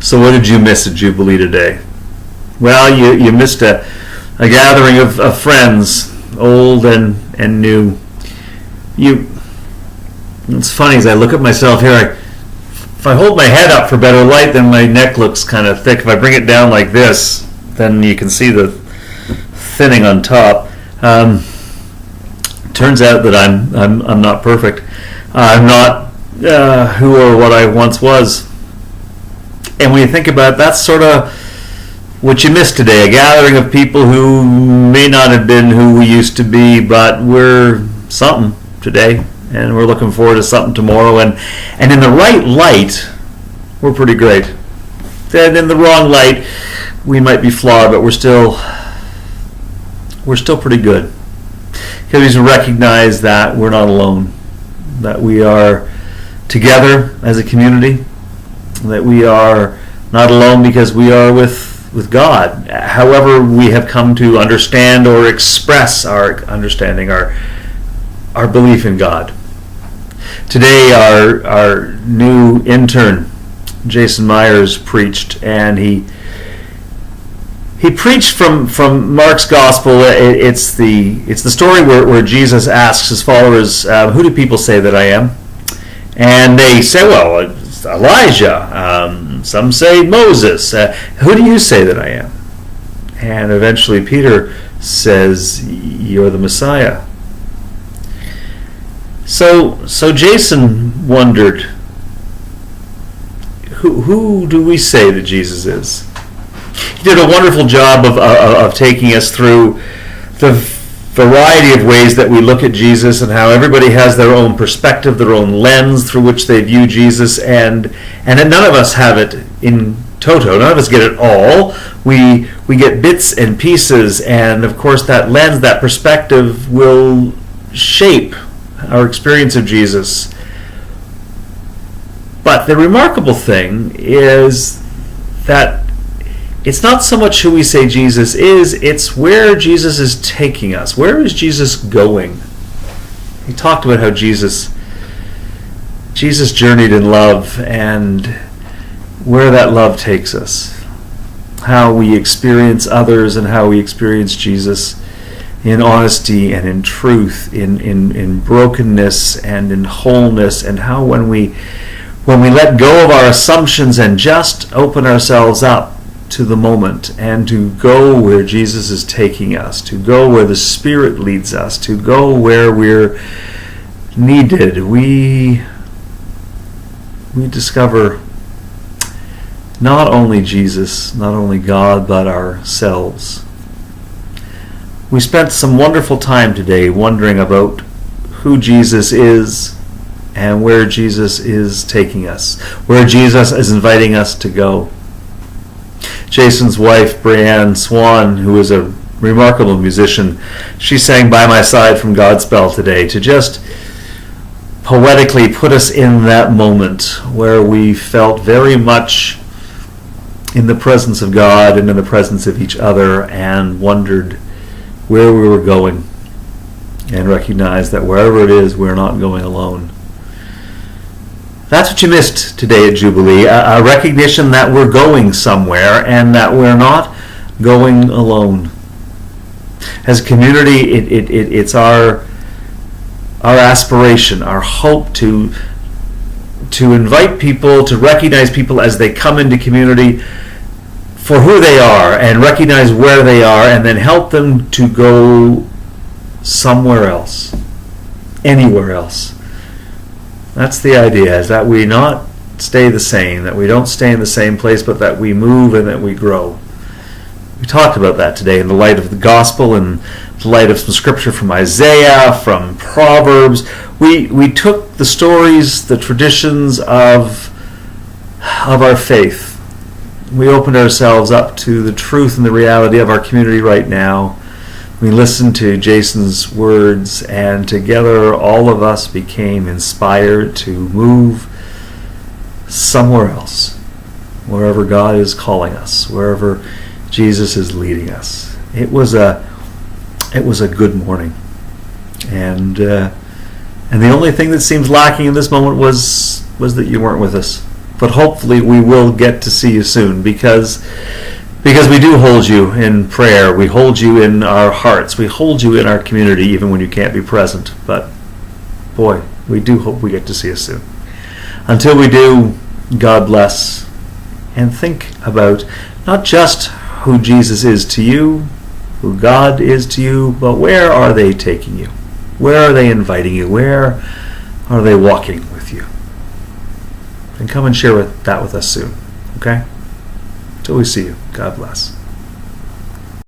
So what did you miss at Jubilee today? Well, you missed a gathering of friends, old and new. It's funny, as I look at myself here, if I hold my head up for better light, then my neck looks kind of thick. If I bring it down like this, then you can see the thinning on top. Turns out that I'm not perfect. I'm not who or what I once was. And when you think about it, that's sort of what you missed today, a gathering of people who may not have been who we used to be, but we're something today, and we're looking forward to something tomorrow. And in the right light, we're pretty great. And in the wrong light, we might be flawed, but we're still pretty good. Because we recognize that we're not alone, that we are together as a community, that we are not alone because we are with God. However we have come to understand or express our understanding, our belief in God. Today our new intern, Jason Myers, preached, and he preached from Mark's Gospel. It's the story where Jesus asks his followers, who do people say that I am? And they say, well, it's Elijah. Some say Moses. Who do you say that I am? And eventually Peter says, you're the Messiah. So Jason wondered, who do we say that Jesus is? He did a wonderful job of taking us through the variety of ways that we look at Jesus and how everybody has their own perspective, their own lens through which they view Jesus, and none of us have it in toto. None of us get it all. We get bits and pieces, and of course that lens, that perspective will shape our experience of Jesus. But the remarkable thing is that it's not so much who we say Jesus is, it's where Jesus is taking us. Where is Jesus going? He talked about how Jesus journeyed in love and where that love takes us. How we experience others and how we experience Jesus in honesty and in truth, in brokenness and in wholeness, and how when we let go of our assumptions and just open ourselves up to the moment and to go where Jesus is taking us, to go where the Spirit leads us, to go where we're needed, we discover not only Jesus, not only God, but ourselves. We spent some wonderful time today wondering about who Jesus is and where Jesus is taking us, where Jesus is inviting us to go. Jason's wife, Brianne Swan, who is a remarkable musician, she sang By My Side from Godspell today to just poetically put us in that moment where we felt very much in the presence of God and in the presence of each other, and wondered where we were going, and recognized that wherever it is, we're not going alone. That's what you missed today at Jubilee, a recognition that we're going somewhere and that we're not going alone. As a community, it's our aspiration, our hope to invite people, to recognize people as they come into community for who they are and recognize where they are, and then help them to go somewhere else, anywhere else. That's the idea, is that we not stay the same, that we don't stay in the same place, but that we move and that we grow. We talked about that today in the light of the gospel and the light of some scripture from Isaiah, from Proverbs. We took the stories, the traditions of our faith. We opened ourselves up to the truth and the reality of our community right now. We listened to Jason's words, and together all of us became inspired to move somewhere else, wherever God is calling us, wherever Jesus is leading us. It was a good morning, and the only thing that seems lacking in this moment was that you weren't with us. But hopefully we will get to see you soon, because we do hold you in prayer. We hold you in our hearts. We hold you in our community even when you can't be present. But boy, we do hope we get to see you soon. Until we do, God bless. And think about not just who Jesus is to you, who God is to you, but where are they taking you? Where are they inviting you? Where are they walking with you? And come and share that with us soon. Okay? Till we see you. God bless.